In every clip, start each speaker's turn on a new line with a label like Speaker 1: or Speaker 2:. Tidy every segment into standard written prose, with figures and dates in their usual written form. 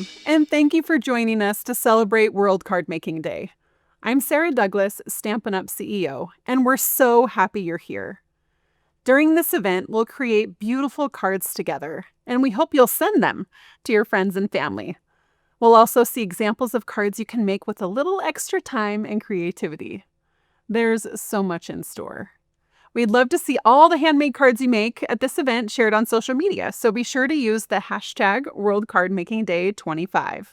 Speaker 1: Welcome, and thank you for joining us to celebrate World Card Making Day. I'm Sarah Douglas, Stampin' Up CEO, and we're so happy you're here. During this event, we'll create beautiful cards together, and we hope you'll send them to your friends and family. We'll also see examples of cards you can make with a little extra time and creativity. There's so much in store. We'd love to see all the handmade cards you make at this event shared on social media, so be sure to use the hashtag WorldCardMakingDay25.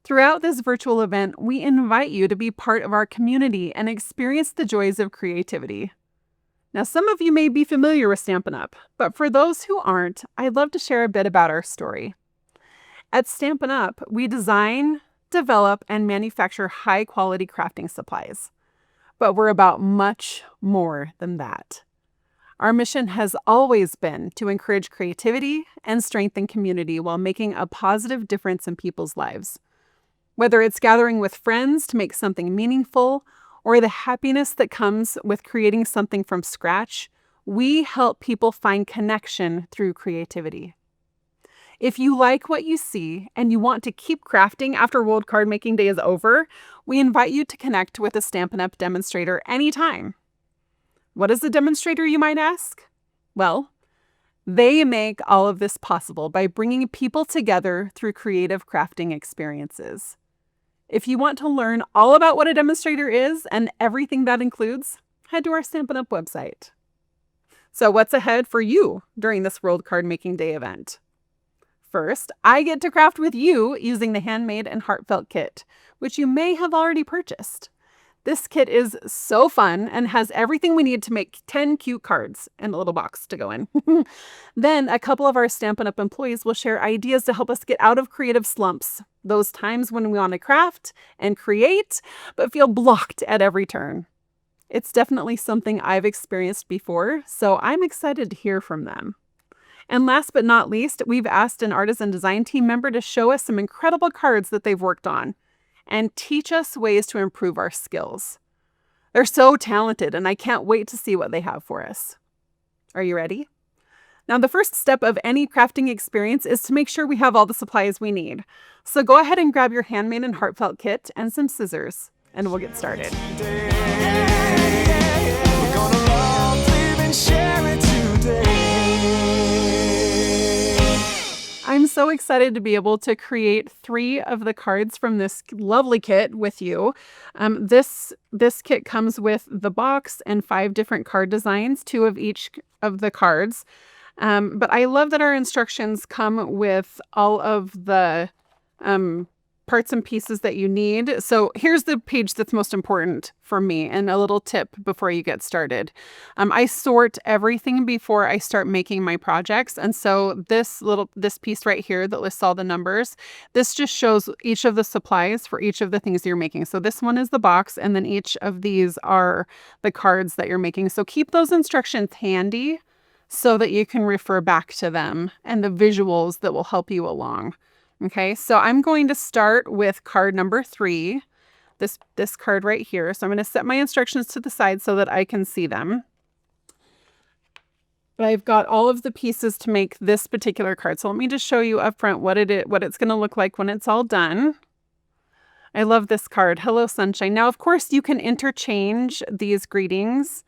Speaker 1: Throughout this virtual event, we invite you to be part of our community and experience the joys of creativity. Now, some of you may be familiar with Stampin' Up, but for those who aren't, I'd love to share a bit about our story. At Stampin' Up, we design, develop, and manufacture high-quality crafting supplies. But we're about much more than that. Our mission has always been to encourage creativity and strengthen community while making a positive difference in people's lives. Whether it's gathering with friends to make something meaningful or the happiness that comes with creating something from scratch, we help people find connection through creativity. If you like what you see and you want to keep crafting after World Card Making Day is over, we invite you to connect with a Stampin' Up! Demonstrator anytime. What is a demonstrator, you might ask? Well, they make all of this possible by bringing people together through creative crafting experiences. If you want to learn all about what a demonstrator is and everything that includes, head to our Stampin' Up! Website. So what's ahead for you during this World Card Making Day event? First, I get to craft with you using the Handmade and Heartfelt kit, which you may have already purchased. This kit is so fun and has everything we need to make 10 cute cards and a little box to go in. Then a couple of our Stampin' Up! Employees will share ideas to help us get out of creative slumps, those times when we want to craft and create, but feel blocked at every turn. It's definitely something I've experienced before, so I'm excited to hear from them. And last but not least, we've asked an artisan design team member to show us some incredible cards that they've worked on and teach us ways to improve our skills. They're so talented, and I can't wait to see what they have for us. Are you ready? Now, the first step of any crafting experience is to make sure we have all the supplies we need. So go ahead and grab your Handmade and Heartfelt kit and some scissors, and we'll get started. We're gonna love, live, and share it today. I'm so excited to be able to create 3 of the cards from this lovely kit with you. This kit comes with the box and 5 different card designs, 2 of each of the cards. But I love that our instructions come with all of the parts and pieces that you need. So here's the page that's most important for me, and a little tip before you get started. I sort everything before I start making my projects. And so this piece right here that lists all the numbers, this just shows each of the supplies for each of the things you're making. So this one is the box, and then each of these are the cards that you're making. So keep those instructions handy so that you can refer back to them and the visuals that will help you along. Okay, so I'm going to start with card number 3, this card right here. So I'm going to set my instructions to the side so that I can see them. But I've got all of the pieces to make this particular card. So let me just show you up front what it's going to look like when it's all done. I love this card, Hello Sunshine. Now, of course, you can interchange these greetings.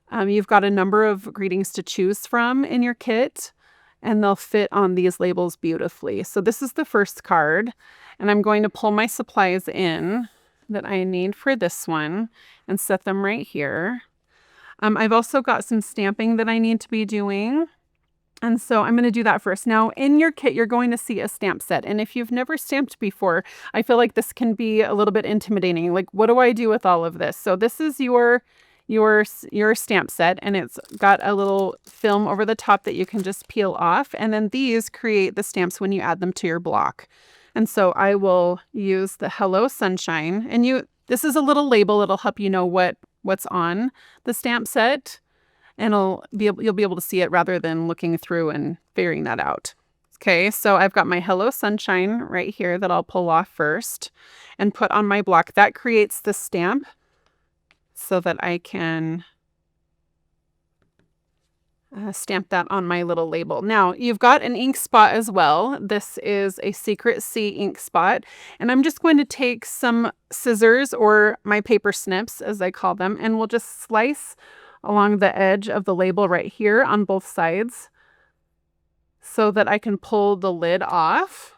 Speaker 1: You've got a number of greetings to choose from in your kit, and they'll fit on these labels beautifully. So this is the first card, and I'm going to pull my supplies in that I need for this one and set them right here. I've also got some stamping that I need to be doing, and so I'm going to do that first. Now, in your kit, you're going to see a stamp set, and if you've never stamped before, I feel like this can be a little bit intimidating. Like, what do I do with all of this? So this is your stamp set, and it's got a little film over the top that you can just peel off, and then these create the stamps when you add them to your block. And so I will use the Hello Sunshine, and this is a little label. It'll help you know what's on the stamp set, and you'll be able to see it rather than looking through and figuring that out. Okay, so I've got my Hello Sunshine right here that I'll pull off first and put on my block. That creates the stamp so that I can stamp that on my little label. Now, you've got an ink spot as well. This is a Secret C ink spot. And I'm just going to take some scissors, or my paper snips as I call them, and we'll just slice along the edge of the label right here on both sides so that I can pull the lid off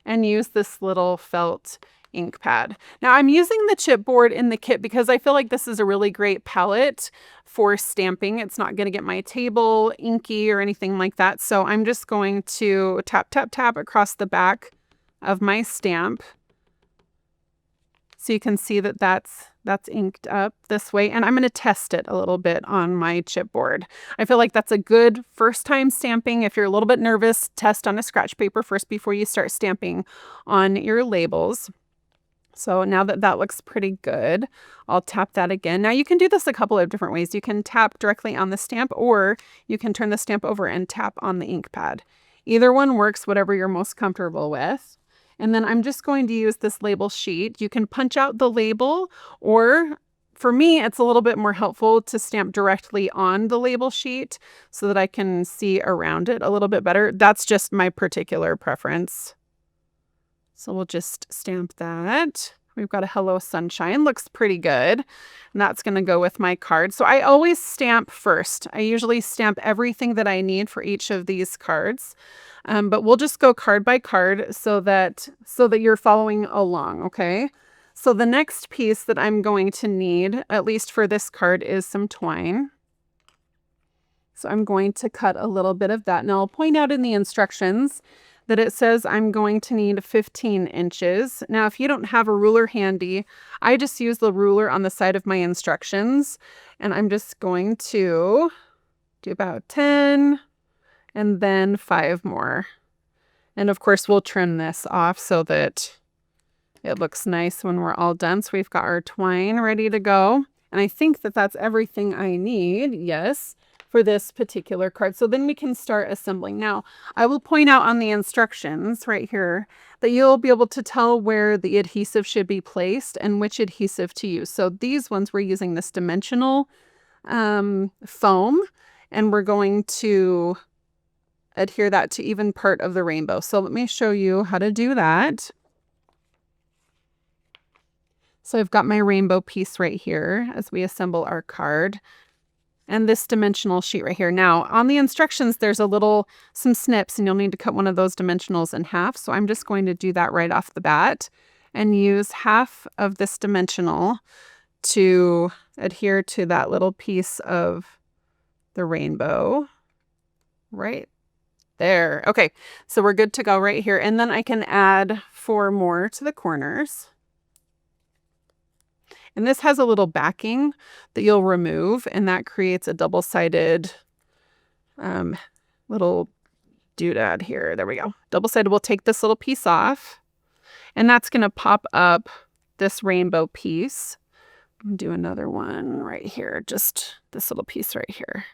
Speaker 1: and use this little felt ink pad. Now I'm using the chipboard in the kit because I feel like this is a really great palette for stamping. It's not going to get my table inky or anything like that. So I'm just going to tap, tap, tap across the back of my stamp. So you can see that that's inked up this way. And I'm going to test it a little bit on my chipboard. I feel like that's a good first time stamping. If you're a little bit nervous, test on a scratch paper first before you start stamping on your labels. So now that that looks pretty good, I'll tap that again. Now you can do this a couple of different ways. You can tap directly on the stamp, or you can turn the stamp over and tap on the ink pad. Either one works, whatever you're most comfortable with. And then I'm just going to use this label sheet. You can punch out the label, or for me, it's a little bit more helpful to stamp directly on the label sheet so that I can see around it a little bit better. That's just my particular preference. So we'll just stamp that. We've got a Hello Sunshine, looks pretty good. And that's gonna go with my card. So I always stamp first. I usually stamp everything that I need for each of these cards. But we'll just go card by card so that you're following along, okay? So the next piece that I'm going to need, at least for this card, is some twine. So I'm going to cut a little bit of that. Now I'll point out in the instructions that it says I'm going to need 15 inches. Now, if you don't have a ruler handy, I just use the ruler on the side of my instructions, and I'm just going to do about 10 and then 5 more. And of course, we'll trim this off so that it looks nice when we're all done. So we've got our twine ready to go. And I think that that's everything I need, yes, for this particular card. So then we can start assembling. Now, I will point out on the instructions right here that you'll be able to tell where the adhesive should be placed and which adhesive to use. So these ones, we're using this dimensional foam, and we're going to adhere that to even part of the rainbow. So let me show you how to do that. So I've got my rainbow piece right here as we assemble our card, and this dimensional sheet right here. Now on the instructions, there's some snips, and you'll need to cut one of those dimensionals in half. So I'm just going to do that right off the bat and use half of this dimensional to adhere to that little piece of the rainbow right there. Okay, so we're good to go right here. And then I can add 4 more to the corners. And this has a little backing that you'll remove, and that creates a double-sided little doodad here. There we go. Double-sided. We'll take this little piece off, and that's going to pop up this rainbow piece. I'll do another one right here, just this little piece right here,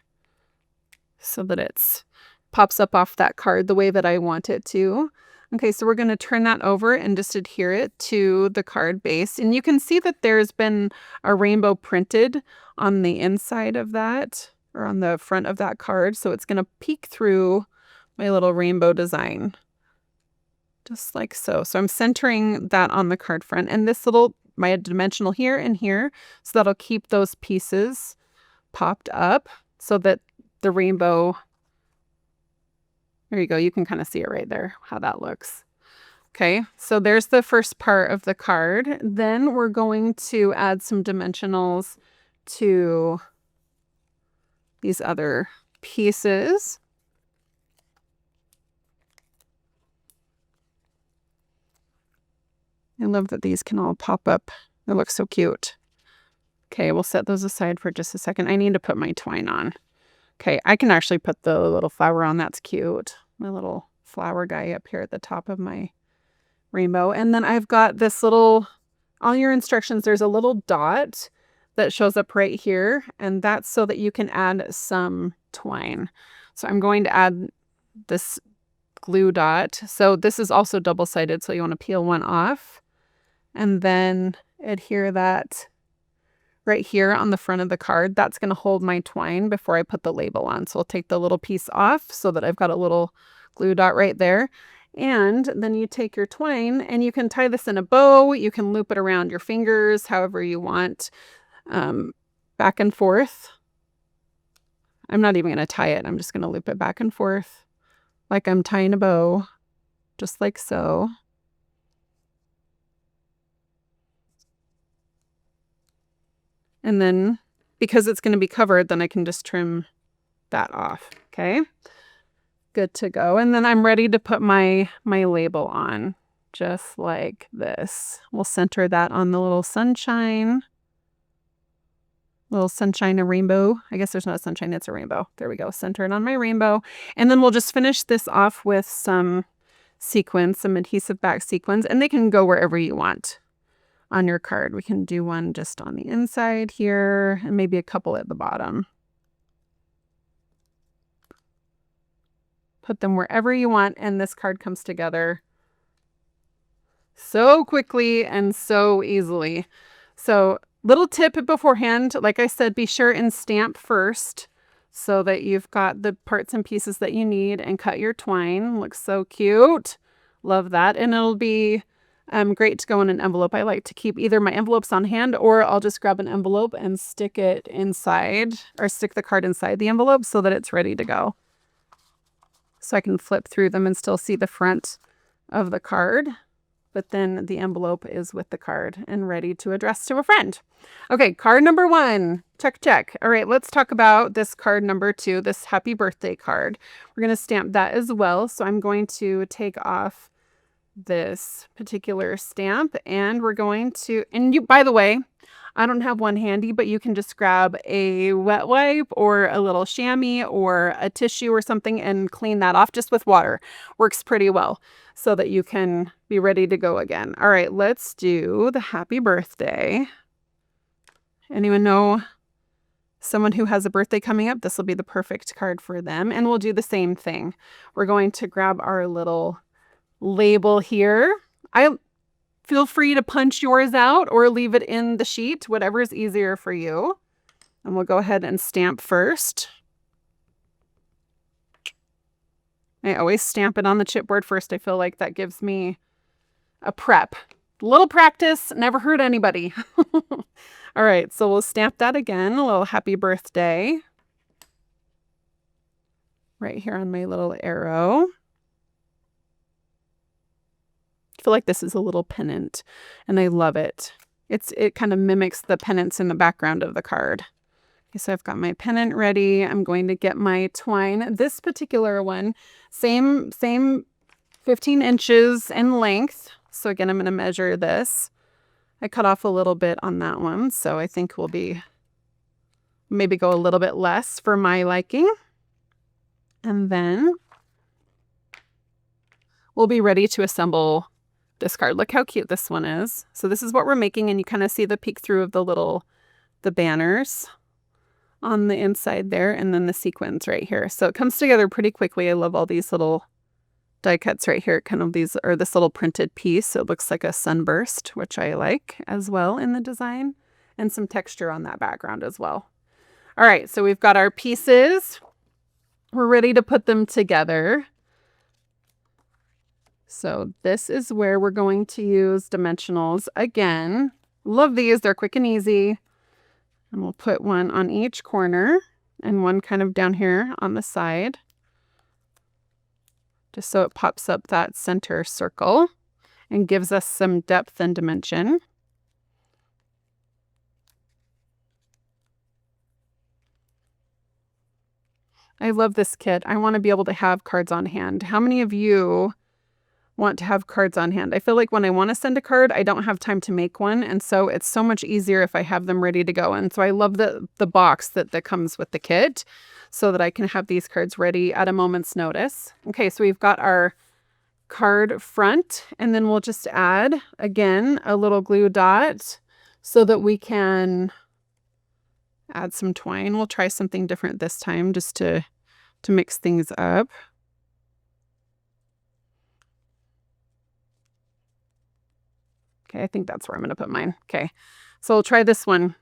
Speaker 1: so that it's pops up off that card the way that I want it to. Okay, so we're going to turn that over and just adhere it to the card base. And you can see that there's been a rainbow printed on the inside of that, or on the front of that card. So it's going to peek through my little rainbow design, just like so. So I'm centering that on the card front, and this my dimensional here and here, so that'll keep those pieces popped up so that the rainbow, there you go, you can kind of see it right there, how that looks. Okay, so there's the first part of the card. Then we're going to add some dimensionals to these other pieces. I love that these can all pop up. They look so cute. Okay, we'll set those aside for just a second. I need to put my twine on. Okay, I can actually put the little flower on. That's cute. My little flower guy up here at the top of my rainbow. And then I've got this little, on your instructions, there's a little dot that shows up right here. And that's so that you can add some twine. So I'm going to add this glue dot. So this is also double-sided, so you want to peel one off and then adhere that right here on the front of the card. That's going to hold my twine before I put the label on. So I'll take the little piece off so that I've got a little glue dot right there. And then you take your twine and you can tie this in a bow. You can loop it around your fingers, however you want, back and forth. I'm not even going to tie it. I'm just going to loop it back and forth like I'm tying a bow, just like so. And then because it's going to be covered, then I can just trim that off. Okay, good to go. And then I'm ready to put my label on, just like this. We'll center that on the little sunshine. Little sunshine, a rainbow. I guess there's not a sunshine, it's a rainbow. There we go. Center it on my rainbow. And then we'll just finish this off with some sequins, some adhesive back sequins, and they can go wherever you want on your card. We can do one just on the inside here and maybe a couple at the bottom. Put them wherever you want, and this card comes together so quickly and so easily. So little tip beforehand, like I said, be sure and stamp first so that you've got the parts and pieces that you need, and cut your twine. Looks so cute. Love that. And it'll be great to go in an envelope. I like to keep either my envelopes on hand, or I'll just grab an envelope and stick it inside, or stick the card inside the envelope so that it's ready to go. So I can flip through them and still see the front of the card. But then the envelope is with the card and ready to address to a friend. Okay, card number 1. Check, check. All right, let's talk about this card number 2, this happy birthday card. We're going to stamp that as well. So I'm going to take off this particular stamp, and we're going to, and you, by the way, I don't have one handy, but you can just grab a wet wipe or a little chamois or a tissue or something and clean that off just with water. Works pretty well so that you can be ready to go again. All right, let's do the happy birthday. Anyone know someone who has a birthday coming up? This will be the perfect card for them. And we'll do the same thing. We're going to grab our little label here. Feel free to punch yours out or leave it in the sheet, whatever is easier for you. And we'll go ahead and stamp first. I always stamp it on the chipboard first. I feel like that gives me a prep. A little practice never hurt anybody. All right, so we'll stamp that again. A little happy birthday right here on my little arrow. I feel like this is a little pennant, and I love it. It kind of mimics the pennants in the background of the card. Okay, so I've got my pennant ready. I'm going to get my twine. This particular one, same 15 inches in length. So again, I'm going to measure this. I cut off a little bit on that one, so I think we'll be maybe go a little bit less for my liking. And then we'll be ready to assemble this card. Look how cute this one is. So this is what we're making, and you kind of see the peek through of the banners on the inside there, and then the sequins right here. So it comes together pretty quickly. I love all these little die cuts right here, kind of these, or this little printed piece. So it looks like a sunburst, which I like as well in the design, and some texture on that background as well. All right, so we've got our pieces. We're ready to put them together. So this is where we're going to use dimensionals again. Love these, they're quick and easy. And we'll put one on each corner and one kind of down here on the side, just so it pops up that center circle and gives us some depth and dimension. I love this kit. I want to be able to have cards on hand. How many of you want to have cards on hand? I feel like when I want to send a card, I don't have time to make one, and so it's so much easier if I have them ready to go. And so I love the box that comes with the kit so that I can have these cards ready at a moment's notice. Okay, so we've got our card front, and then we'll just add again a little glue dot so that we can add some twine. We'll try something different this time just to mix things up. Okay, I think that's where I'm going to put mine. Okay, so we'll try this one.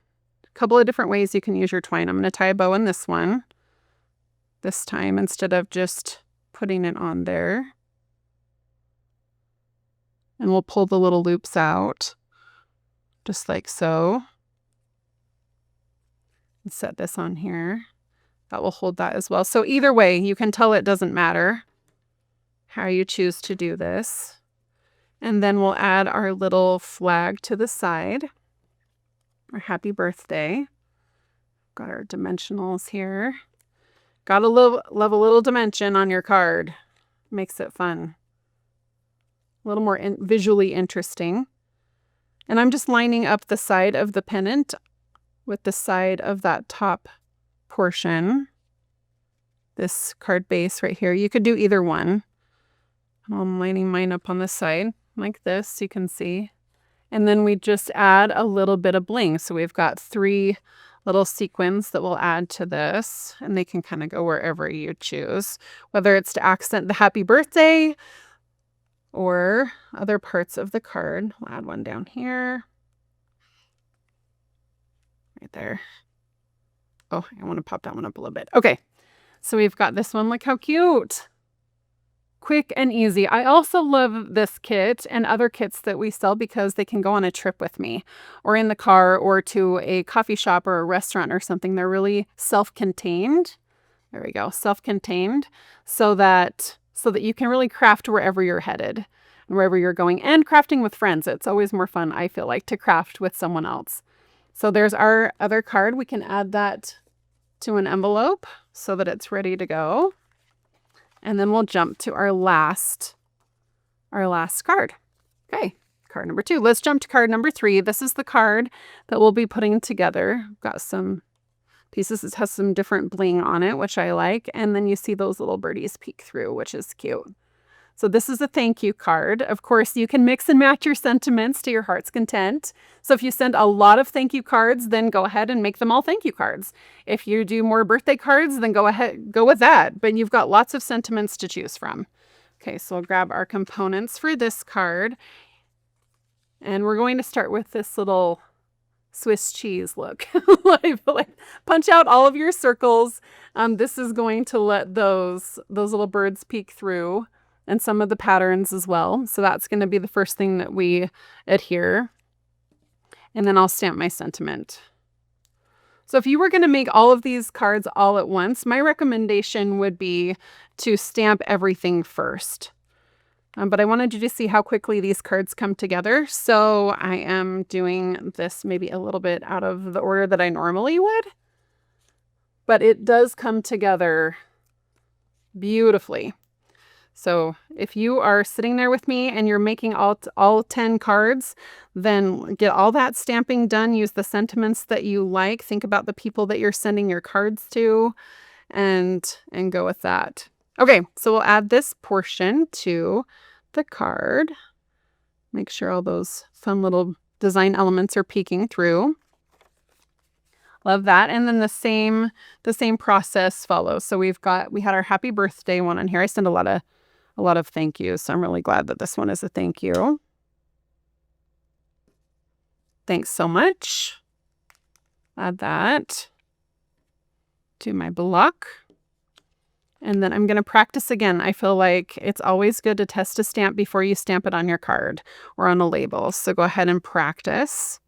Speaker 1: couple of different ways you can use your twine. I'm going to tie a bow in this one this time instead of just putting it on there. And we'll pull the little loops out just like so. And set this on here. That will hold that as well. So either way, you can tell it doesn't matter how you choose to do this. And then we'll add our little flag to the side. Our happy birthday. Got our dimensionals here. Gotta love a little dimension on your card. Makes it fun. A little more visually interesting. And I'm just lining up the side of the pennant with the side of that top portion. This card base right here. You could do either one. I'm lining mine up on the side like this, you can see. And then we just add a little bit of bling. So we've got 3 little sequins that we'll add to this, and they can kind of go wherever you choose, whether it's to accent the happy birthday or other parts of the card. We'll add one down here. Right there. Oh, I want to pop that one up a little bit. Okay, so we've got this one. Look how cute. Quick and easy. I also love this kit and other kits that we sell because they can go on a trip with me or in the car or to a coffee shop or a restaurant or something. They're really self-contained. There we go. Self-contained so that you can really craft wherever you're headed and wherever you're going, and crafting with friends. It's always more fun, I feel like, to craft with someone else. So there's our other card. We can add that to an envelope so that it's ready to go. And then we'll jump to our last card. Okay, card number 2. Let's jump to card number 3. This is the card that we'll be putting together. Got some pieces. It has some different bling on it, which I like. And then you see those little birdies peek through, which is cute. So this is a thank you card. Of course, you can mix and match your sentiments to your heart's content. So if you send a lot of thank you cards, then go ahead and make them all thank you cards. If you do more birthday cards, then go with that. But you've got lots of sentiments to choose from. Okay, so we'll grab our components for this card. And we're going to start with this little Swiss cheese look. like punch out all of your circles. This is going to let those little birds peek through, and some of the patterns as well. So that's going to be the first thing that we adhere. And then I'll stamp my sentiment. So if you were going to make all of these cards all at once, my recommendation would be to stamp everything first. But I wanted you to see how quickly these cards come together. So I am doing this maybe a little bit out of the order that I normally would. But it does come together beautifully. So if you are sitting there with me and you're making all 10 cards, then get all that stamping done. Use the sentiments that you like. Think about the people that you're sending your cards to and go with that. Okay, so we'll add this portion to the card. Make sure all those fun little design elements are peeking through. Love that. And then the same process follows. So we had our happy birthday one on here. I send a lot of thank yous, so I'm really glad that this one is a thank you. Thanks so much. Add that to my block. And then I'm going to practice again. I feel like it's always good to test a stamp before you stamp it on your card or on a label. So go ahead and practice.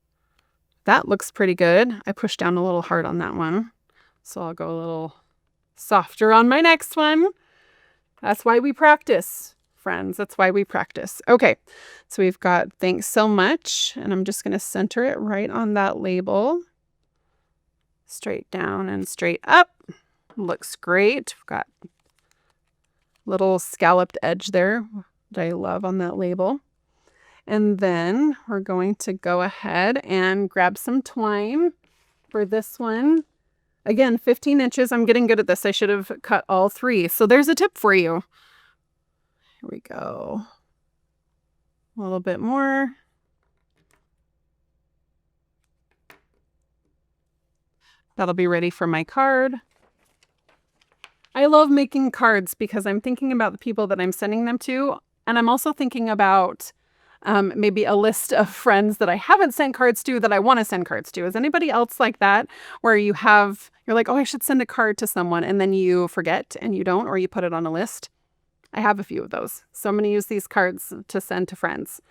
Speaker 1: That looks pretty good. I pushed down a little hard on that one. So I'll go a little softer on my next one. That's why we practice, friends. That's why we practice. Okay, so we've got thanks so much. And I'm just going to center it right on that label. Straight down and straight up. Looks great. We've got little scalloped edge there that I love on that label. And then we're going to go ahead and grab some twine for this one. Again, 15 inches. I'm getting good at this. I should have cut all 3. So there's a tip for you. Here we go. A little bit more. That'll be ready for my card. I love making cards because I'm thinking about the people that I'm sending them to. And I'm also thinking about maybe a list of friends that I haven't sent cards to that I want to send cards to. Is anybody else like that, where you're like, oh, I should send a card to someone, and then you forget and you don't, or you put it on a list? I have a few of those. So I'm going to use these cards to send to friends.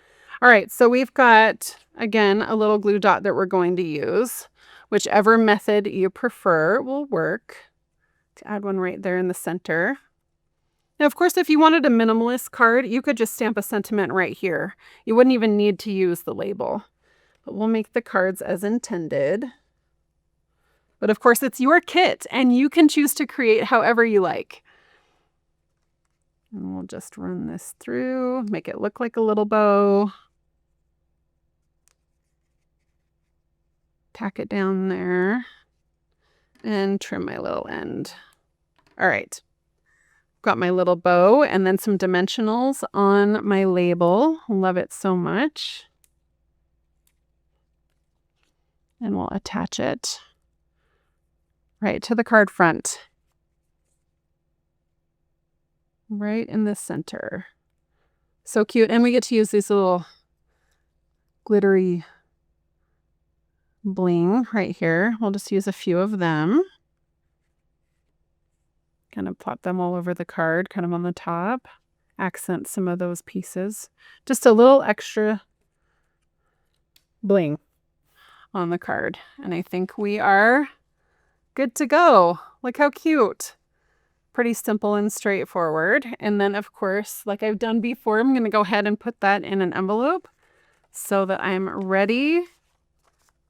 Speaker 1: All right, so we've got, again, a little glue dot that we're going to use. Whichever method you prefer will work. To add one right there in the center. Now, of course, if you wanted a minimalist card, you could just stamp a sentiment right here. You wouldn't even need to use the label. But we'll make the cards as intended. But of course, it's your kit, and you can choose to create however you like. And we'll just run this through, make it look like a little bow. Tack it down there and trim my little end. All right. Got my little bow and then some dimensionals on my label. Love it so much. And we'll attach it right to the card front. Right in the center. So cute. And we get to use these little glittery bling right here. We'll just use a few of them. Kind of plop them all over the card, kind of on the top. Accent some of those pieces. Just a little extra bling on the card. And I think we are good to go. Look how cute. Pretty simple and straightforward. And then, of course, like I've done before, I'm going to go ahead and put that in an envelope so that I'm ready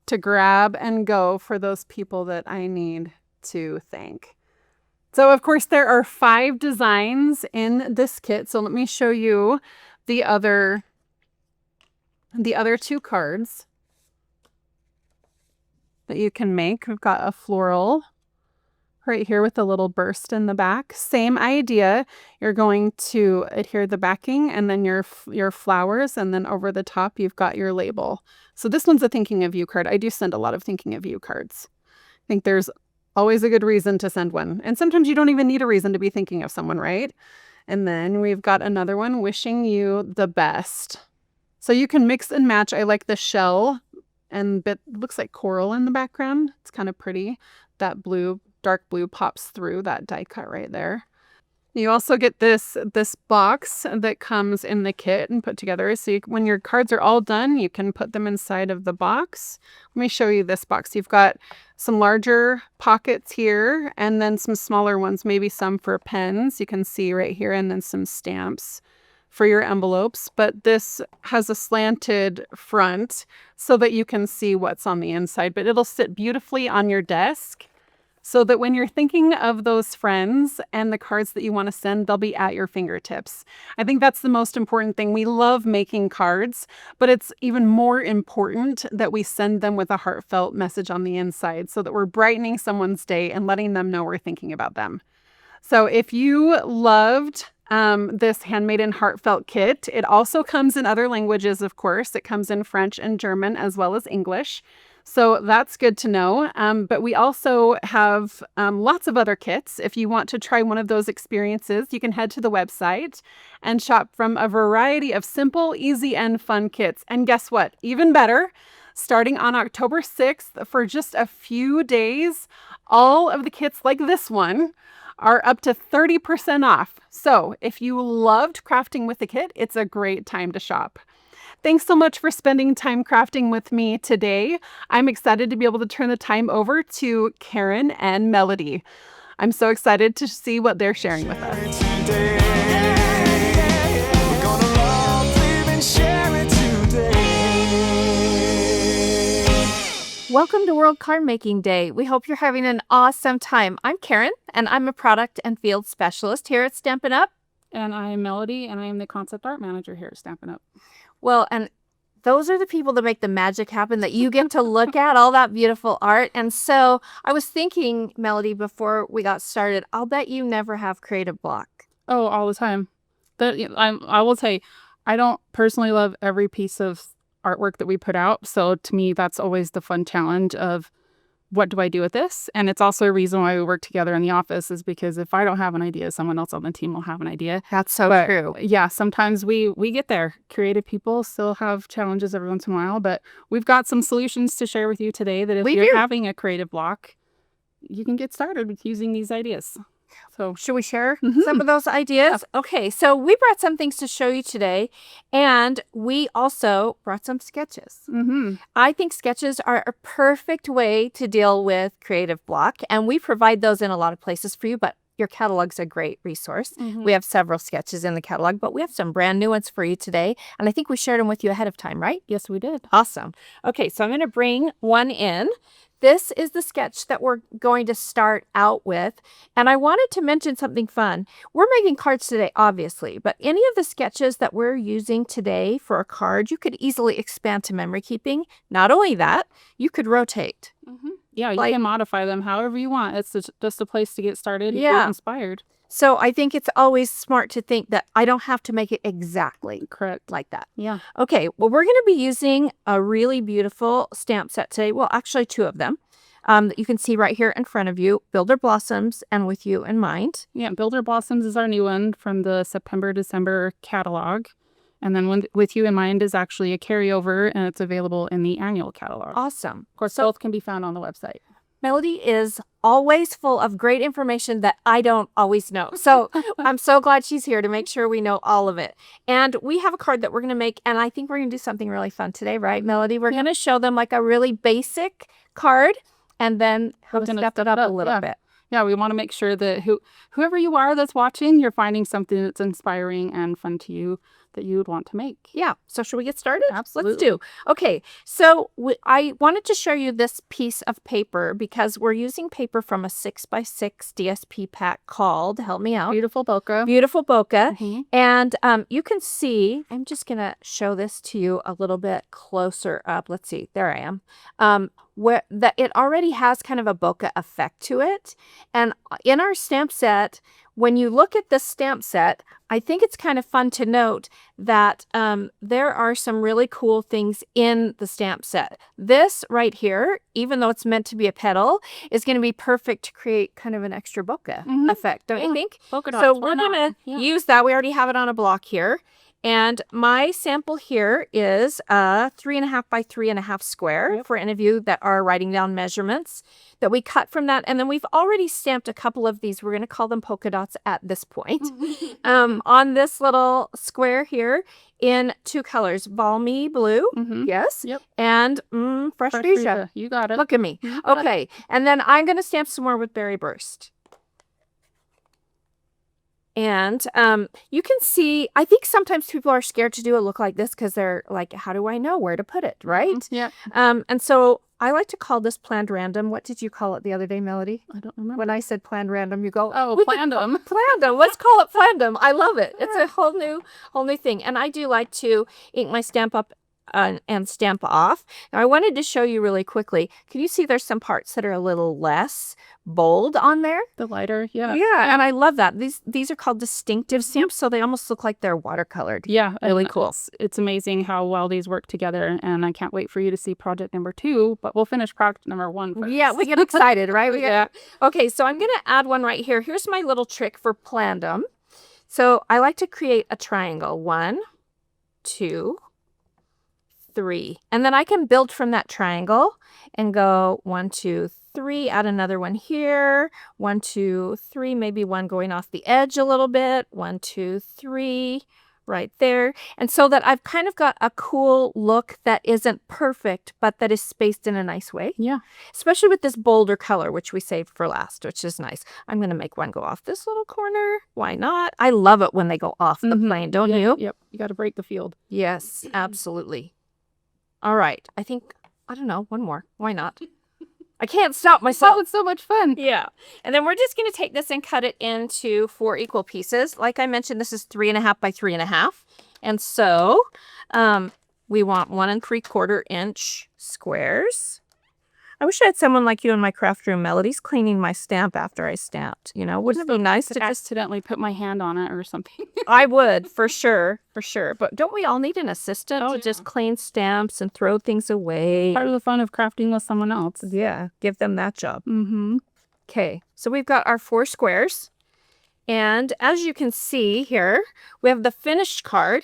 Speaker 1: to grab and go for those people that I need to thank. So, of course, there are 5 designs in this kit. So let me show you the other 2 cards that you can make. We've got a floral right here with a little burst in the back. Same idea. You're going to adhere the backing and then your flowers, and then over the top you've got your label. So this one's a thinking of you card. I do send a lot of thinking of you cards. I think there's always a good reason to send one. And sometimes you don't even need a reason to be thinking of someone, right? And then we've got another one, wishing you the best. So you can mix and match. I like the shell and it looks like coral in the background. It's kind of pretty. That blue, dark blue pops through that die cut right there. You also get this box that comes in the kit and put together. So when your cards are all done, you can put them inside of the box. Let me show you this box. You've got some larger pockets here and then some smaller ones, maybe some for pens. You can see right here, and then some stamps for your envelopes. But this has a slanted front so that you can see what's on the inside. But it'll sit beautifully on your desk, so that when you're thinking of those friends and the cards that you want to send, they'll be at your fingertips. I think that's the most important thing. We love making cards, but it's even more important that we send them with a heartfelt message on the inside so that we're brightening someone's day and letting them know we're thinking about them. So if you loved this Handmade in Heartfelt kit, it also comes in other languages, of course. It comes in French and German as well as English. So that's good to know. But we also have lots of other kits. If you want to try one of those experiences, you can head to the website and shop from a variety of simple, easy, and fun kits. And guess what? Even better, starting on October 6th, for just a few days, all of the kits like this one are up to 30% off. So if you loved crafting with the kit, it's a great time to shop. Thanks so much for spending time crafting with me today. I'm excited to be able to turn the time over to Karen and Melody. I'm so excited to see what they're sharing with us.
Speaker 2: Welcome to World Card Making Day. We hope you're having an awesome time. I'm Karen, and I'm a product and field specialist here at Stampin' Up.
Speaker 3: And I'm Melody, and I am the concept art manager here at Stampin' Up.
Speaker 2: Well, and those are the people that make the magic happen, that you get to look at all that beautiful art. And so I was thinking, Melody, before we got started, I'll bet you never have creative block.
Speaker 3: Oh, all the time. I will say, I don't personally love every piece of artwork that we put out. So to me, that's always the fun challenge of what do I do with this? And it's also a reason why we work together in the office, is because if I don't have an idea, someone else on the team will have an idea.
Speaker 2: That's so
Speaker 3: But
Speaker 2: true.
Speaker 3: yeah, sometimes we get there. Creative people still have challenges every once in a while, but we've got some solutions to share with you today that if
Speaker 2: We
Speaker 3: you're
Speaker 2: do.
Speaker 3: having a creative block, you can get started with using these ideas. So
Speaker 2: Should we share
Speaker 3: Mhm.
Speaker 2: some of those ideas? Okay, so we brought some things to show you today, and we also brought some sketches. I think sketches are a perfect way to deal with creative block, and we provide those in a lot of places for you, but your catalog's a great resource. We have several sketches in the catalog, but we have some brand new ones for you today, and I think we shared them with you ahead of time, right?
Speaker 3: yes, we did.
Speaker 2: Awesome. Okay, so I'm going to bring one in. This is the sketch that we're going to start out with. And I wanted to mention something fun. We're making cards today, obviously, but any of the sketches that we're using today for a card, you could easily expand to memory keeping. Not only that, you could rotate.
Speaker 3: Yeah, you
Speaker 2: Like-
Speaker 3: can modify them however you want. It's just a place to get started and
Speaker 2: Yeah.
Speaker 3: get inspired.
Speaker 2: So I think it's always smart to think that I don't have to make it exactly
Speaker 3: Correct.
Speaker 2: like that.
Speaker 3: Yeah.
Speaker 2: Okay, well, we're going to be using a really beautiful stamp set today. Well, actually, two of them that you can see right here in front of you, Builder Blossoms and With You in Mind.
Speaker 3: Yeah, Builder Blossoms is our new one from the September-December catalog. And then With You in Mind is actually a carryover, and it's available in the annual catalog.
Speaker 2: Awesome.
Speaker 3: Of course, both can be found on the website.
Speaker 2: Melody is always full of great information that I don't always know. So I'm so glad she's here to make sure we know all of it. And we have a card that we're going to make, and I think we're going to do something really fun today, right, Melody? We're going to show them like a really basic card, and then
Speaker 3: We're
Speaker 2: we'll
Speaker 3: gonna
Speaker 2: step it up a little
Speaker 3: yeah.
Speaker 2: bit.
Speaker 3: Yeah, we want to make sure that whoever you are that's watching, you're finding something that's inspiring and fun to you that you would want to make.
Speaker 2: Yeah. So should we get started?
Speaker 3: Absolutely.
Speaker 2: Let's do. Okay. So I wanted to show you this piece of paper because we're using paper from a 6x6 DSP pack called, help me out,
Speaker 3: Beautiful bokeh.
Speaker 2: Beautiful Bokeh.
Speaker 3: Mhm.
Speaker 2: And you can see, I'm just going to show this to you a little bit closer up. Let's see. There I am. Where it already has kind of a bokeh effect to it. And in our stamp set, when you look at this stamp set, I think it's kind of fun to note that there are some really cool things in the stamp set. This right here, even though it's meant to be a petal, is going to be perfect to create kind of an extra bokeh
Speaker 3: Mhm.
Speaker 2: effect, don't you
Speaker 3: Yeah.
Speaker 2: think?
Speaker 3: Polka
Speaker 2: So
Speaker 3: dots, why
Speaker 2: we're
Speaker 3: not?
Speaker 2: going to
Speaker 3: Yeah.
Speaker 2: use that. We already have it on a block here. And my sample here is a 3.5 by 3.5 square.
Speaker 3: Yep.
Speaker 2: For any of you that are writing down measurements that we cut from that. And then we've already stamped a couple of these. We're going to call them polka dots at this point. On this little square here in two colors, balmy blue,
Speaker 3: Mhm.
Speaker 2: yes,
Speaker 3: Yep.
Speaker 2: and fresh
Speaker 3: Fresh
Speaker 2: fuchsia.
Speaker 3: fuchsia. You got it.
Speaker 2: Look at me.
Speaker 3: You got it.
Speaker 2: Okay, and then I'm going to stamp some more with Berry Burst. And you can see, I think sometimes people are scared to do a look like this because they're like, how do I know where to put it, right?
Speaker 3: Yeah.
Speaker 2: And so I like to call this planned random. What did you call it the other day, Melody?
Speaker 3: I don't remember.
Speaker 2: When I said planned random, you go,
Speaker 3: Oh,
Speaker 2: "We could
Speaker 3: plandom.
Speaker 2: Plandom. Let's call it Plandom. I love it. It's a whole new thing. And I do like to ink my stamp up and stamp off. Now I wanted to show you really quickly. Can you see there's some parts that are a little less bold on there?
Speaker 3: The lighter. Yeah.
Speaker 2: Yeah, and I love that. These are called distinctive stamps, so they almost look like they're watercolored.
Speaker 3: Yeah.
Speaker 2: Really
Speaker 3: and
Speaker 2: cool.
Speaker 3: It's amazing how well these work together. And I can't wait for you to see project number 2, but we'll finish project number 1 first.
Speaker 2: Yeah, we get excited, right?
Speaker 3: Yeah.
Speaker 2: Okay, so I'm going to add one right here. Here's my little trick for Plandom. So I like to create a triangle. 1, 2, 3. And then I can build from that triangle and go 1, 2, 3, add another one here. 1, 2, 3, maybe one going off the edge a little bit. 1, 2, 3, right there. And so that I've kind of got a cool look that isn't perfect, but that is spaced in a nice way.
Speaker 3: Yeah.
Speaker 2: Especially with this bolder color, which we saved for last, which is nice. I'm going to make one go off this little corner. Why not? I love it when they go off the
Speaker 3: Mhm.
Speaker 2: plane, don't
Speaker 3: Yeah,
Speaker 2: you?
Speaker 3: Yep. You got to break the field.
Speaker 2: Yes, absolutely. All right. I think, I don't know, one more. Why not? I can't stop myself.
Speaker 3: Oh, it's so much fun.
Speaker 2: Yeah. And then we're just going to take this and cut it into 4 equal pieces. Like I mentioned, this is 3.5 by 3.5. And so we want 1 3/4 inch squares. I wish I had someone like you in my craft room, Melody's cleaning my stamp after I stamped. You know, wouldn't it be nice to
Speaker 3: To
Speaker 2: just?
Speaker 3: accidentally put my hand on it or something.
Speaker 2: I would, for sure, for sure. But don't we all need an assistant
Speaker 3: Oh,
Speaker 2: to
Speaker 3: yeah.
Speaker 2: just clean stamps and throw things away?
Speaker 3: Part of the fun of crafting with someone else.
Speaker 2: Yeah, give them that job.
Speaker 3: Mm-hmm.
Speaker 2: Okay, so we've got our 4 squares. And as you can see here, we have the finished card.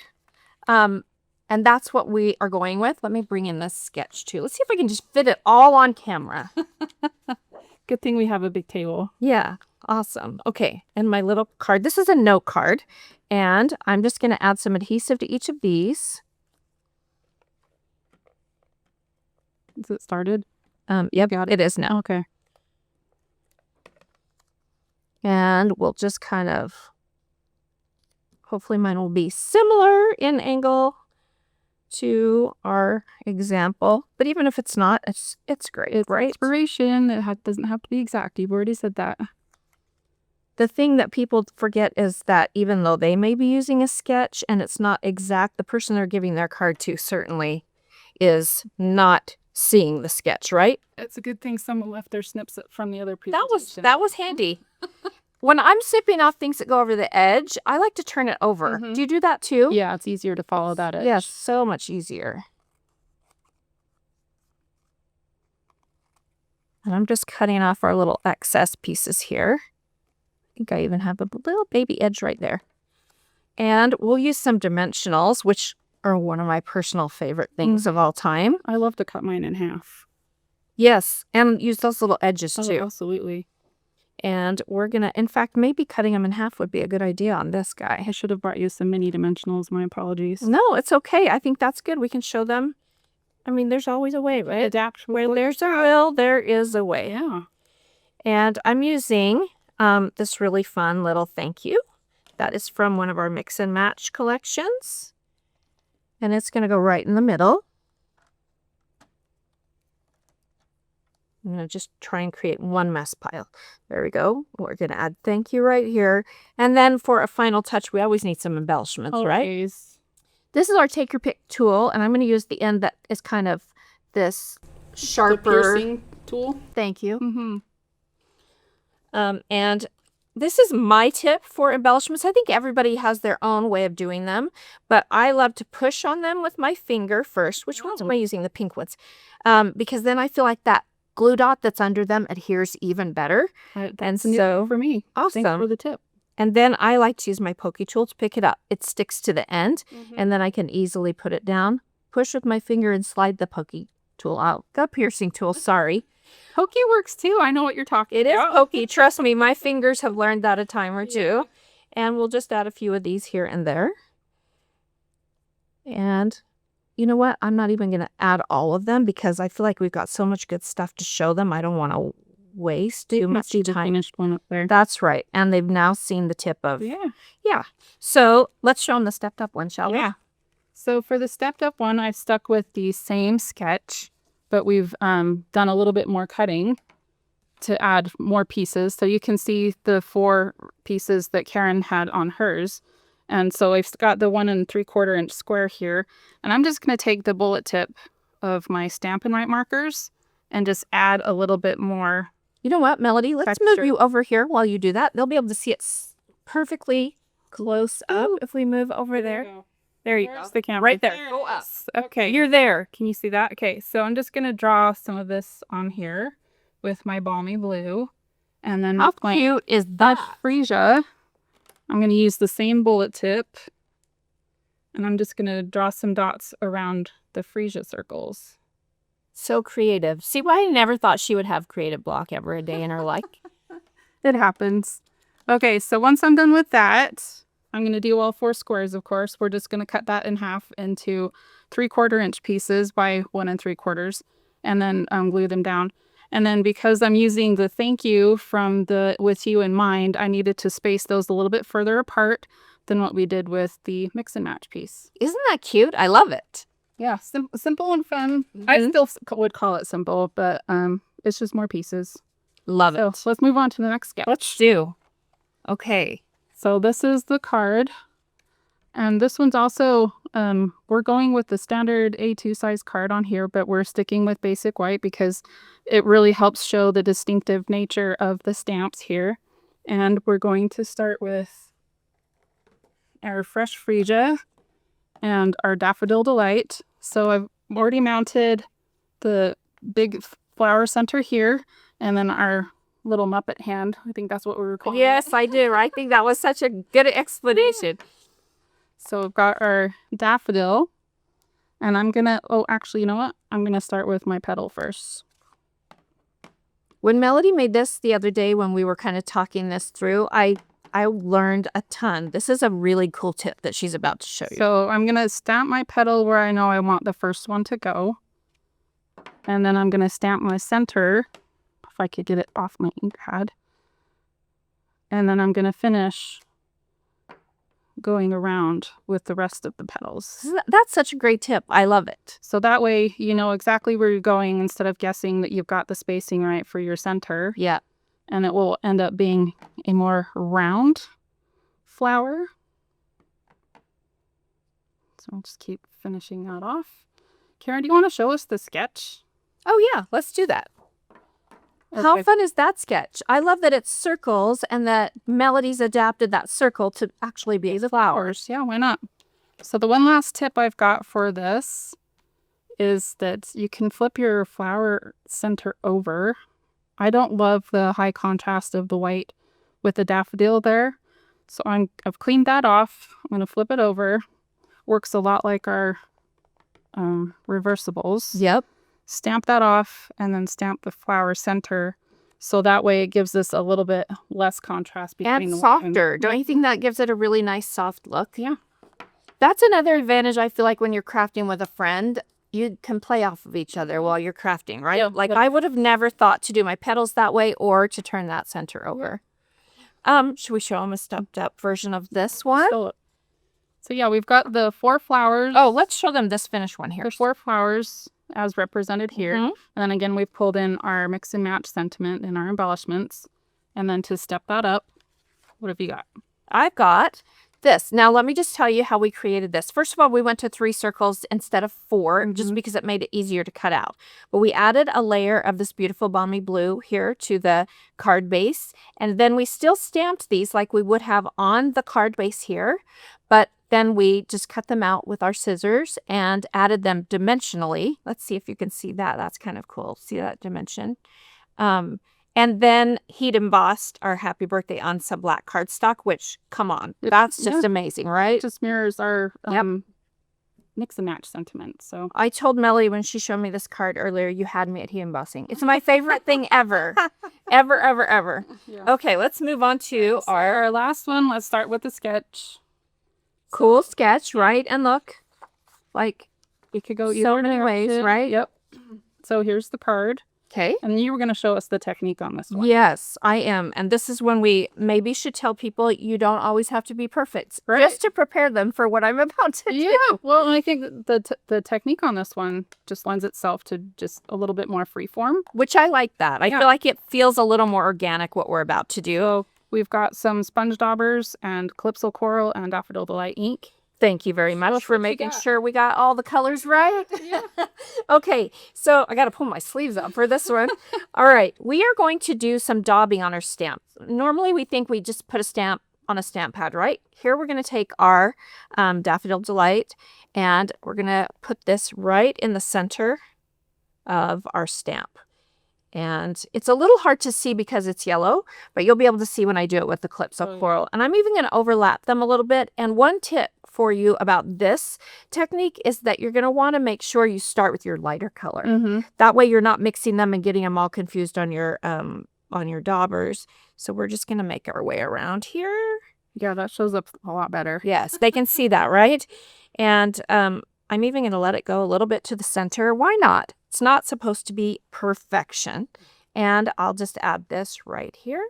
Speaker 2: And that's what we are going with. Let me bring in this sketch too. Let's see if I can just fit it all on camera.
Speaker 3: Good thing we have a big table.
Speaker 2: Yeah, awesome. Okay, and my little card. This is a note card. And I'm just going to add some adhesive to each of these.
Speaker 3: Is it started?
Speaker 2: Yep, it is now.
Speaker 3: Okay.
Speaker 2: And we'll just kind of, hopefully mine will be similar in angle to our example. But even if it's not, it's great,
Speaker 3: It's
Speaker 2: right?
Speaker 3: inspiration. It doesn't have to be exact. You've already said that.
Speaker 2: The thing that people forget is that even though they may be using a sketch and it's not exact, the person they're giving their card to certainly is not seeing the sketch, right?
Speaker 3: It's a good thing someone left their snips from the other presentation.
Speaker 2: That was handy. When I'm snipping off things that go over the edge, I like to turn it over.
Speaker 3: Mhm.
Speaker 2: Do you do that too?
Speaker 3: Yeah, it's easier to follow that edge.
Speaker 2: Yes, so much easier. And I'm just cutting off our little excess pieces here. I think I even have a little baby edge right there. And we'll use some dimensionals, which are one of my personal favorite things of all time.
Speaker 3: I love to cut mine in half.
Speaker 2: Yes, and use those little edges
Speaker 3: Oh,
Speaker 2: too.
Speaker 3: absolutely.
Speaker 2: And we're going to, in fact, maybe cutting them in half would be a good idea on this guy.
Speaker 3: I should have brought you some mini dimensionals. My apologies.
Speaker 2: No, it's okay. I think that's good. We can show them. I mean, there's always a way, right?
Speaker 3: Adapt.
Speaker 2: Where there's a will, there is a way.
Speaker 3: Yeah.
Speaker 2: And I'm using this really fun little thank you. That is from one of our mix and match collections. And it's going to go right in the middle. I'm going to just try and create one mess pile. There we go. We're going to add thank you right here. And then for a final touch, we always need some embellishments, right?
Speaker 3: Always.
Speaker 2: This is our take your pick tool, and I'm going to use the end that is kind of this
Speaker 3: The
Speaker 2: sharper.
Speaker 3: piercing tool.
Speaker 2: Thank you.
Speaker 3: Mm-hmm.
Speaker 2: And this is my tip for embellishments. I think everybody has their own way of doing them, but I love to push on them with my finger first. Which ones am I using? The pink ones. Because then I feel like that glue dot that's under them adheres even better.
Speaker 3: That's
Speaker 2: And
Speaker 3: new
Speaker 2: so,
Speaker 3: for me. Thanks
Speaker 2: awesome.
Speaker 3: for the tip.
Speaker 2: And then I like to use my pokey tool to pick it up. It sticks to the end, and then I can easily put it down, push with my finger, and slide the pokey tool out. The piercing tool, sorry.
Speaker 3: Pokey works too. I know what you're talking
Speaker 2: It is
Speaker 3: about.
Speaker 2: pokey. Trust me, my fingers have learned that a time or two. And we'll just add a few of these here and there. And you know what? I'm not even going to add all of them because I feel like we've got so much good stuff to show them. I don't want to waste too much
Speaker 3: See the
Speaker 2: time.
Speaker 3: finished one up there.
Speaker 2: That's right. And they've now seen the tip of.
Speaker 3: Yeah.
Speaker 2: So let's show them the stepped up one, shall we?
Speaker 3: Yeah. So for the stepped up one, I've stuck with the same sketch, but we've done a little bit more cutting to add more pieces. So you can see the 4 pieces that Karen had on hers. And so I've got the 1 3/4 inch square here. And I'm just going to take the bullet tip of my Stampin' Up markers and just add a little bit more.
Speaker 2: You know what, Melody? Let's
Speaker 3: Texture.
Speaker 2: move you over here while you do that. They'll be able to see it perfectly close up if we move over there. There you go.
Speaker 3: Where's the camera?
Speaker 2: Right there.
Speaker 3: There it
Speaker 2: Go up.
Speaker 3: is. Okay, you're there. Can you see that? Okay, so I'm just going to draw some of this on here with my balmy blue. And then
Speaker 2: How
Speaker 3: with my
Speaker 2: cute is that?
Speaker 3: freesia, I'm going to use the same bullet tip. And I'm just going to draw some dots around the freesia circles.
Speaker 2: So creative. See why I never thought she would have creative block ever a day in her life.
Speaker 3: It happens. Okay, so once I'm done with that, I'm going to do all 4 squares, of course. We're just going to cut that in half into 3/4 inch pieces by 1 3/4, and then glue them down. And then because I'm using the thank you from the with you in mind, I needed to space those a little bit further apart than what we did with the mix and match piece.
Speaker 2: Isn't that cute? I love it.
Speaker 3: Yeah, simple and fun. I still would call it simple, but it's just more pieces.
Speaker 2: Love
Speaker 3: So
Speaker 2: it.
Speaker 3: let's move on to the next sketch.
Speaker 2: Let's do. Okay.
Speaker 3: So this is the card. And this one's also, we're going with the standard A2 size card on here, but we're sticking with basic white because it really helps show the distinctive nature of the stamps here. And we're going to start with our Fresh Freesia and our Daffodil Delight. So I've already mounted the big flower center here, and then our little Muppet hand. I think that's what we were calling it.
Speaker 2: Yes, I do. I think that was such a good explanation.
Speaker 3: So we've got our daffodil, and I'm gonna, oh, actually, you know what? I'm gonna start with my petal first.
Speaker 2: When Melody made this the other day when we were kind of talking this through, I learned a ton. This is a really cool tip that she's about to show you.
Speaker 3: So I'm gonna stamp my petal where I know I want the first one to go. And then I'm gonna stamp my center, if I could get it off my ink pad. And then I'm gonna finish going around with the rest of the petals.
Speaker 2: That's such a great tip. I love it.
Speaker 3: So that way you know exactly where you're going instead of guessing that you've got the spacing right for your center.
Speaker 2: Yeah.
Speaker 3: And it will end up being a more round flower. So I'll just keep finishing that off. Karen, do you want to show us the sketch?
Speaker 2: Oh, yeah. Let's do that. How
Speaker 3: Okay.
Speaker 2: fun is that sketch? I love that it's circles and that Melody's adapted that circle to actually be the flowers.
Speaker 3: Yeah, why not? So the one last tip I've got for this is that you can flip your flower center over. I don't love the high contrast of the white with the daffodil there. So I've cleaned that off. I'm going to flip it over. Works a lot like our reversibles.
Speaker 2: Yep.
Speaker 3: Stamp that off and then stamp the flower center. So that way it gives us a little bit less contrast between
Speaker 2: And
Speaker 3: the
Speaker 2: softer. Don't you think that gives it a really nice soft look?
Speaker 3: Yeah.
Speaker 2: That's another advantage I feel like when you're crafting with a friend. You can play off of each other while you're crafting, right?
Speaker 3: Yeah,
Speaker 2: Like
Speaker 3: yep.
Speaker 2: I would have never thought to do my petals that way or to turn that center over. Should we show them a stepped up version of this one?
Speaker 3: So yeah, we've got the 4 flowers.
Speaker 2: Oh, let's show them this finished one here.
Speaker 3: The 4 flowers as represented here.
Speaker 2: Mhm.
Speaker 3: And then again, we've pulled in our mix and match sentiment in our embellishments. And then to step that up, what have you got?
Speaker 2: I've got this. Now, let me just tell you how we created this. First of all, we went to 3 circles instead of 4, just because it made it easier to cut out. But we added a layer of this beautiful balmy blue here to the card base. And then we still stamped these like we would have on the card base here. But then we just cut them out with our scissors and added them dimensionally. Let's see if you can see that. That's kind of cool. See that dimension? And then heat embossed our happy birthday on some black cardstock, which, come on, that's just amazing, right?
Speaker 3: It just mirrors our
Speaker 2: Yep.
Speaker 3: mix and match sentiment. So
Speaker 2: I told Melly when she showed me this card earlier, you had me at heat embossing. It's my favorite thing ever. ever.
Speaker 3: yeah.
Speaker 2: Okay, let's move on to
Speaker 3: Our last one, let's start with the sketch.
Speaker 2: cool sketch, right? And look, like,
Speaker 3: We could go
Speaker 2: So
Speaker 3: either
Speaker 2: many ways,
Speaker 3: direction.
Speaker 2: right?
Speaker 3: Yep. So here's the card.
Speaker 2: okay.
Speaker 3: And you were going to show us the technique on this one.
Speaker 2: Yes, I am. And this is when we maybe should tell people you don't always have to be perfect,
Speaker 3: Right.
Speaker 2: just to prepare them for what I'm about to do.
Speaker 3: Yeah, well, I think the technique on this one just lends itself to just a little bit more freeform.
Speaker 2: Which I like that. I
Speaker 3: Yeah.
Speaker 2: feel like it feels a little more organic what we're about to do.
Speaker 3: So we've got some sponge daubers and Calypso Coral and Daffodil Delight ink.
Speaker 2: Thank you very much
Speaker 3: That's
Speaker 2: for
Speaker 3: what you
Speaker 2: making
Speaker 3: got.
Speaker 2: sure we got all the colors right.
Speaker 3: Yeah.
Speaker 2: Okay, so I got to pull my sleeves up for this one. All right, we are going to do some daubing on our stamp. Normally, we think we just put a stamp on a stamp pad, right? Here, we're going to take our Daffodil Delight, and we're going to put this right in the center of our stamp. And it's a little hard to see because it's yellow, but you'll be able to see when I do it with the Calypso
Speaker 3: Oh, yeah.
Speaker 2: Coral. And I'm even going to overlap them a little bit. And one tip for you about this technique is that you're going to want to make sure you start with your lighter color.
Speaker 3: Mm-hmm.
Speaker 2: That way you're not mixing them and getting them all confused on your daubers. So we're just going to make our way around here.
Speaker 3: Yeah, that shows up a lot better.
Speaker 2: Yes, they can see that, right? And I'm even going to let it go a little bit to the center. Why not? It's not supposed to be perfection. And I'll just add this right here.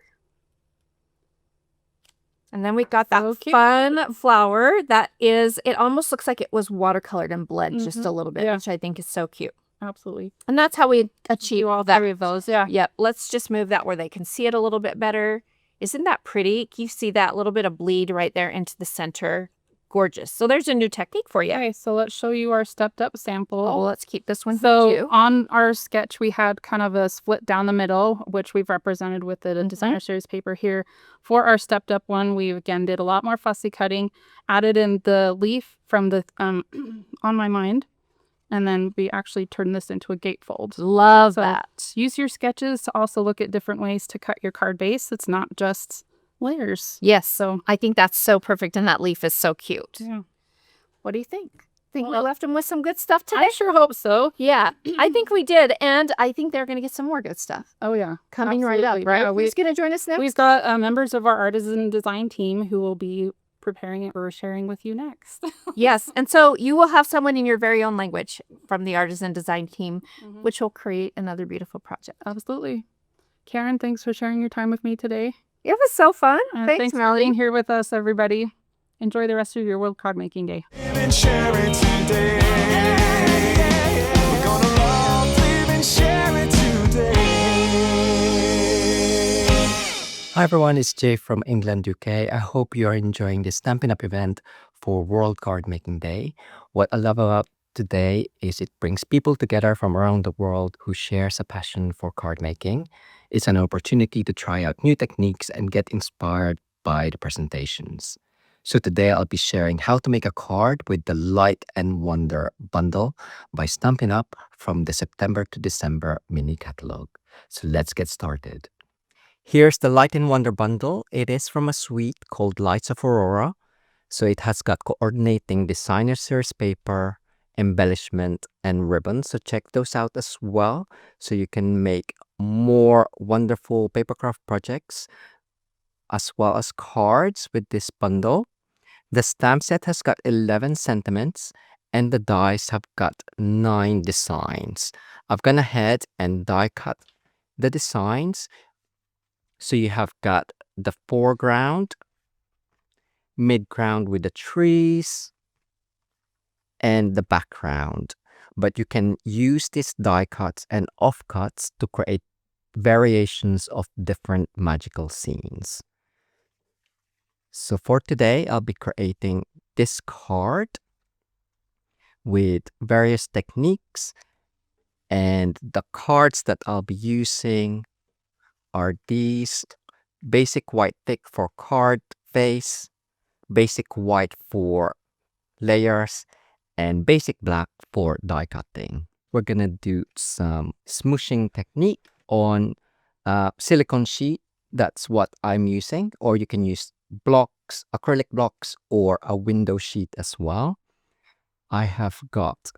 Speaker 2: And then we've got that
Speaker 3: So cute.
Speaker 2: fun flower that is, it almost looks like it was watercolored and bled just
Speaker 3: Mhm.
Speaker 2: a little bit,
Speaker 3: Yeah.
Speaker 2: which I think is so cute.
Speaker 3: Absolutely.
Speaker 2: And that's how we achieve all that.
Speaker 3: 3 of those, yeah.
Speaker 2: Yep. Let's just move that where they can see it a little bit better. Isn't that pretty? You see that little bit of bleed right there into the center. gorgeous. So there's a new technique for you.
Speaker 3: Okay, so let's show you our stepped up sample.
Speaker 2: Oh, well, let's keep this one
Speaker 3: So
Speaker 2: too.
Speaker 3: on our sketch, we had kind of a split down the middle, which we've represented with the designer series paper here. For our stepped up one, we again did a lot more fussy cutting, added in the leaf from the On My Mind, and then we actually turned this into a gatefold.
Speaker 2: Love
Speaker 3: So
Speaker 2: that.
Speaker 3: use your sketches to also look at different ways to cut your card base. It's not just layers.
Speaker 2: Yes.
Speaker 3: So
Speaker 2: I think that's so perfect, and that leaf is so cute.
Speaker 3: yeah,
Speaker 2: What do you think? Think we
Speaker 3: Well,
Speaker 2: left them with some good stuff today?
Speaker 3: I sure hope so.
Speaker 2: Yeah, I think we did, and I think they're going to get some more good stuff
Speaker 3: Oh yeah,
Speaker 2: coming right up,
Speaker 3: absolutely.
Speaker 2: right?
Speaker 3: Yeah,
Speaker 2: Who's going to join us next?
Speaker 3: we've got members of our artisan design team who will be preparing it for sharing with you next.
Speaker 2: Yes, and so you will have someone in your very own language from the artisan design team, which will create another beautiful project.
Speaker 3: Absolutely. Karen, thanks for sharing your time with me today.
Speaker 2: It was so fun.
Speaker 3: Thanks for being here with us, everybody. Enjoy the rest of your World Card Making Day.
Speaker 4: And share it today. We're gonna love, live, and share it today.
Speaker 5: Hi everyone, it's Jay from England, UK. I hope you are enjoying this Stampin' Up event for World Card Making Day. What I love about today is it brings people together from around the world who shares a passion for card making. It's an opportunity to try out new techniques and get inspired by the presentations. So today I'll be sharing how to make a card with the Light and Wonder bundle by Stampin' Up from the September to December mini catalog. So let's get started. Here's the Light and Wonder bundle. It is from a suite called Lights of Aurora. So it has got coordinating designer series paper, embellishment, and ribbon. So check those out as well. So you can make more wonderful papercraft projects as well as cards with this bundle. The stamp set has got 11 sentiments and the dies have got 9 designs. I've gone ahead and die cut the designs. So you have got the foreground, midground with the trees, and the background. But you can use these die cuts and offcuts to create variations of different magical scenes. So for today, I'll be creating this card with various techniques, and the cards that I'll be using are these: basic white thick for card face, basic white for layers, and basic black for die cutting. We're gonna do some smooshing technique on silicone sheet. That's what I'm using, or you can use blocks, acrylic blocks, or a window sheet as well. I have got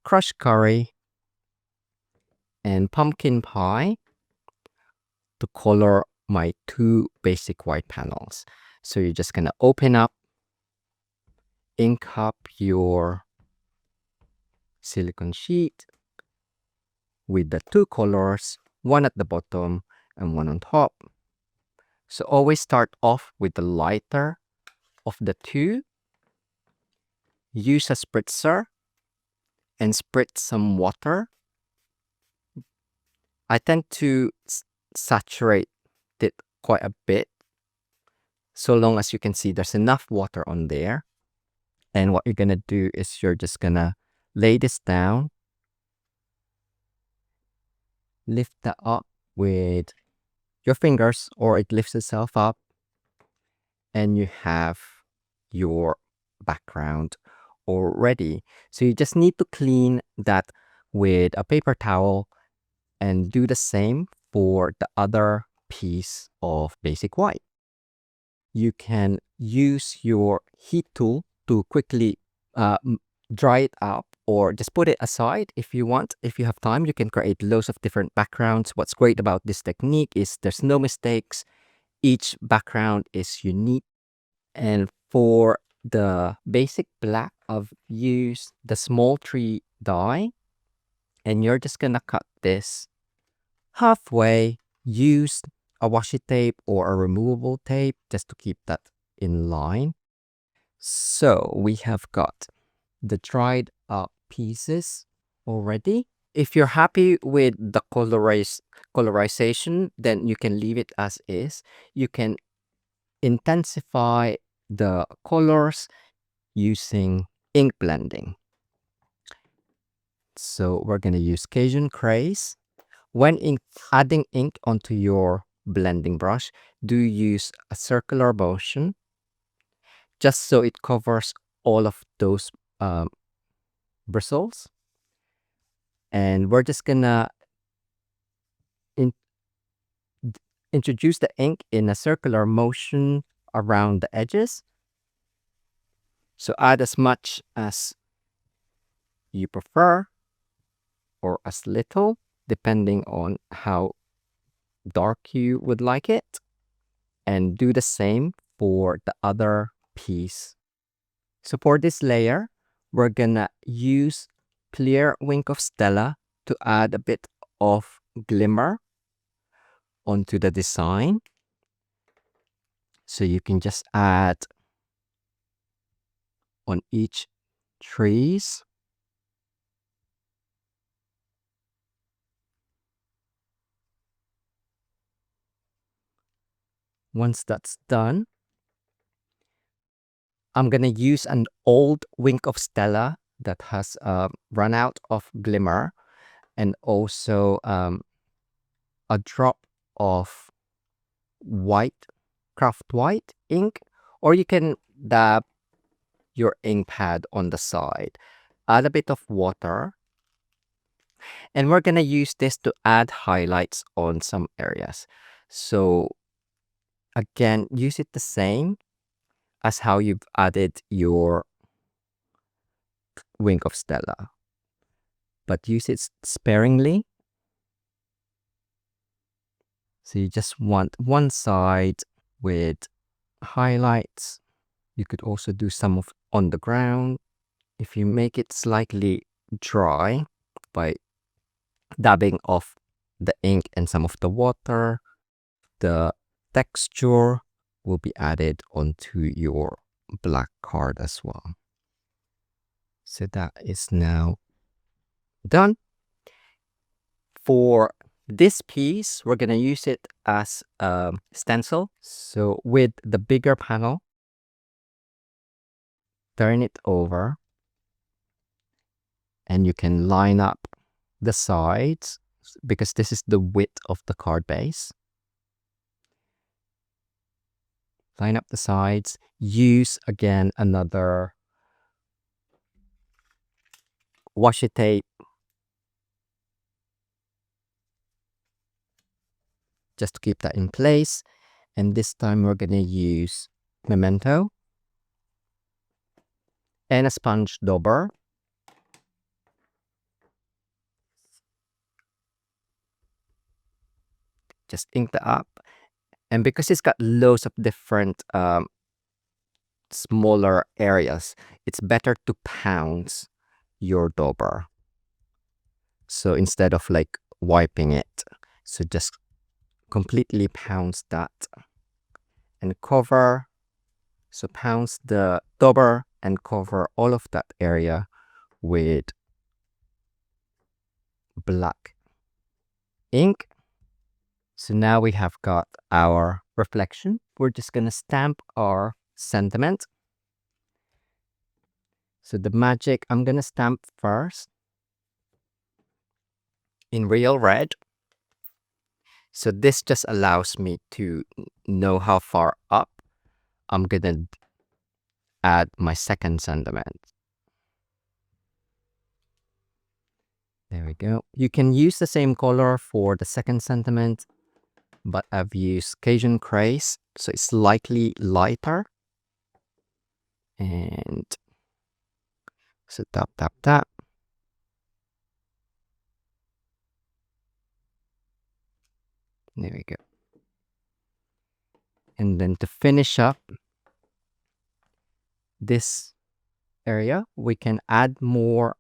Speaker 5: crushed curry and pumpkin pie to color my 2 basic white panels. So you're just gonna open up, ink up your silicone sheet with the 2 colors, one at the bottom and one on top. So always start off with the lighter of the 2. Use a spritzer and spritz some water. I tend to saturate it quite a bit, so long as you can see there's enough water on there. And what you're gonna do is you're just gonna lay this down, lift that up with your fingers, or it lifts itself up, and you have your background already. So you just need to clean that with a paper towel and do the same for the other piece of basic white. You can use your heat tool to quickly dry it up, or just put it aside if you want. If you have time, you can create loads of different backgrounds. What's great about this technique is there's no mistakes. Each background is unique. And for the basic black, I've used the small tree die, and you're just gonna cut this halfway. Use a washi tape or a removable tape just to keep that in line. So we have got the dried up pieces already. If you're happy with the colorization, then you can leave it as is. You can intensify the colors using ink blending. So we're going to use Cajun Craze. When adding ink onto your blending brush, do use a circular motion just so it covers all of those bristles. And we're just gonna introduce the ink in a circular motion around the edges. So add as much as you prefer or as little, depending on how dark you would like it. And do the same for the other piece. So for this layer, we're gonna use clear Wink of Stella to add a bit of glimmer onto the design. So you can just add on each trees. Once that's done, I'm gonna use an old Wink of Stella that has run out of glimmer, and also a drop of white, craft white ink, or you can dab your ink pad on the side. Add a bit of water, and we're gonna use this to add highlights on some areas. So again, use it the same as how you've added your Wink of Stella, but use it sparingly. So you just want one side with highlights. You could also do some of on the ground. If you make it slightly dry by dabbing off the ink and some of the water, the texture will be added onto your black card as well. So that is now done. For this piece, we're going to use it as a stencil. So with the bigger panel, turn it over, and you can line up the sides because this is the width of the card base. Line up the sides. Use again another washi tape just to keep that in place. And this time we're going to use Memento and a sponge dauber. Just ink that up. And because it's got loads of different smaller areas, it's better to pounce your dauber. So instead of like wiping it, so just completely pounce that and cover. So pounce the dauber and cover all of that area with black ink. So now we have got our reflection. We're just gonna stamp our sentiment. So the magic, I'm gonna stamp first in real red. So this just allows me to know how far up I'm gonna add my second sentiment. There we go. You can use the same color for the second sentiment, but I've used Cajun Craze, so it's slightly lighter. And so tap, tap, tap. There we go. And then to finish up this area, we can add more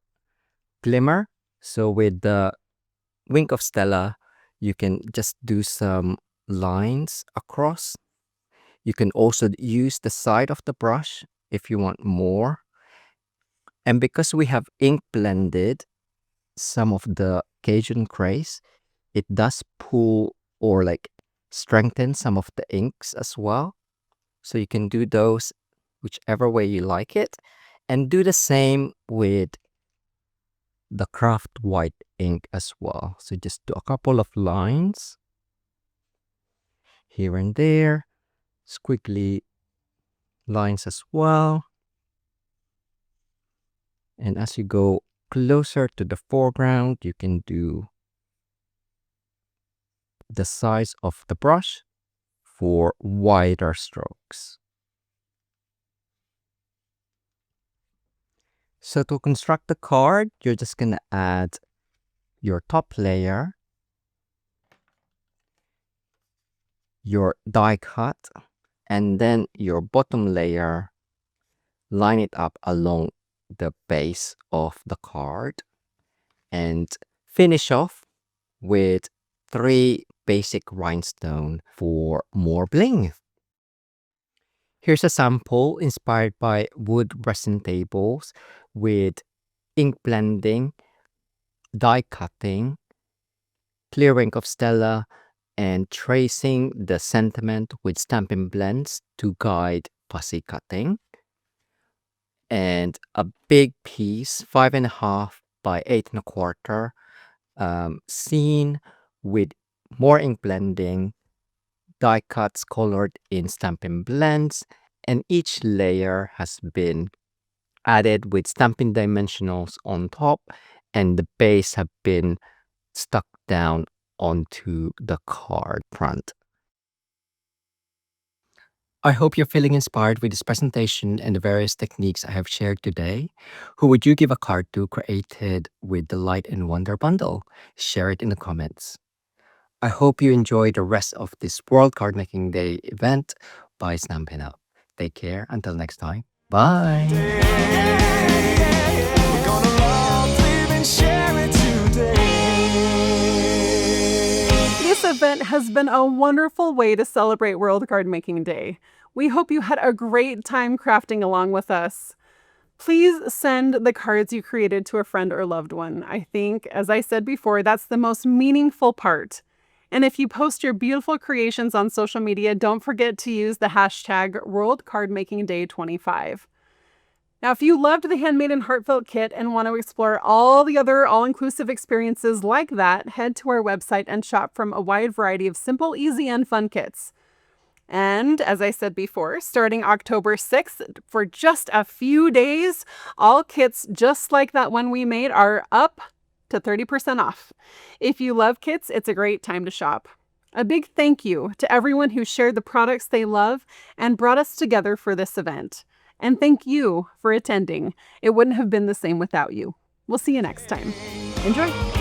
Speaker 5: glimmer. So with the Wink of Stella, you can just do some lines across. You can also use the side of the brush if you want more. And because we have ink blended some of the Cajun Craze, it does pull or like strengthen some of the inks as well. So you can do those whichever way you like it. And do the same with the craft white ink as well. So just do a couple of lines here and there, squiggly lines as well. And as you go closer to the foreground, you can do the size of the brush for wider strokes. So to construct the card, you're just going to add your top layer, your die cut, and then your bottom layer. Line it up along the base of the card and finish off with 3 basic rhinestones for more bling. Here's a sample inspired by wood resin tables with ink blending, die cutting, clearing of stella, and tracing the sentiment with stamping blends to guide fussy cutting. And a big piece, 5.5 by 8.25, scene with more ink blending, die cuts colored in stamping blends, and each layer has been added with stamping dimensionals on top, and the base have been stuck down onto the card front. I hope you're feeling inspired with this presentation and the various techniques I have shared today. Who would you give a card to created with the Light and Wonder bundle? Share it in the comments. I hope you enjoy the rest of this World Card Making Day event by Stampin' Up. Take care until next time. Bye.
Speaker 4: We're gonna love, live, and share it today.
Speaker 1: This event has been a wonderful way to celebrate World Card Making Day. We hope you had a great time crafting along with us. Please send the cards you created to a friend or loved one. I think, as I said before, that's the most meaningful part. And if you post your beautiful creations on social media, don't forget to use the hashtag World Card Making Day 25. Now, if you loved the Handmade and Heartfelt kit and want to explore all the other all-inclusive experiences like that, head to our website and shop from a wide variety of simple, easy, and fun kits. And as I said before, starting October 6th, for just a few days, all kits just like that one we made are up to 30% off. If you love kits, it's a great time to shop. A big thank you to everyone who shared the products they love and brought us together for this event. And thank you for attending. It wouldn't have been the same without you. We'll see you next time. Enjoy!